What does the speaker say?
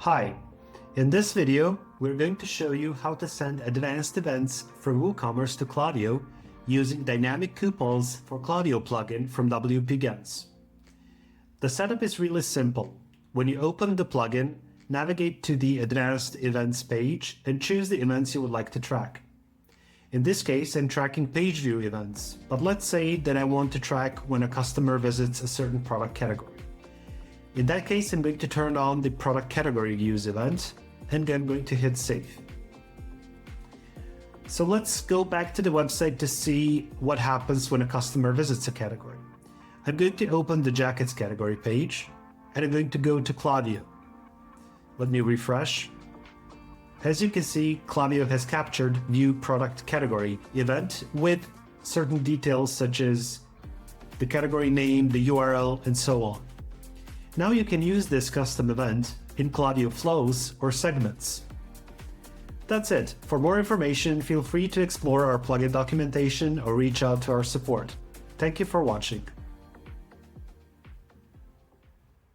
Hi, in this video, we're going to show you how to send advanced events from WooCommerce to Klaviyo using dynamic coupons for Klaviyo plugin from WP-Gens. The setup is really simple. When you open the plugin, navigate to the Advanced Events page and choose the events you would like to track. In this case, I'm tracking page view events, but let's say that I want to track when a customer visits a certain product category. In that case, I'm going to turn on the product category views event, and I'm going to hit save. So let's go back to the website to see what happens when a customer visits a category. I'm going to open the jackets category page, and I'm going to go to Klaviyo. Let me refresh. As you can see, Klaviyo has captured view product category event with certain details such as the category name, the URL, and so on. Now you can use this custom event in Klaviyo flows or segments. That's it. For more information, feel free to explore our plugin documentation or reach out to our support. Thank you for watching.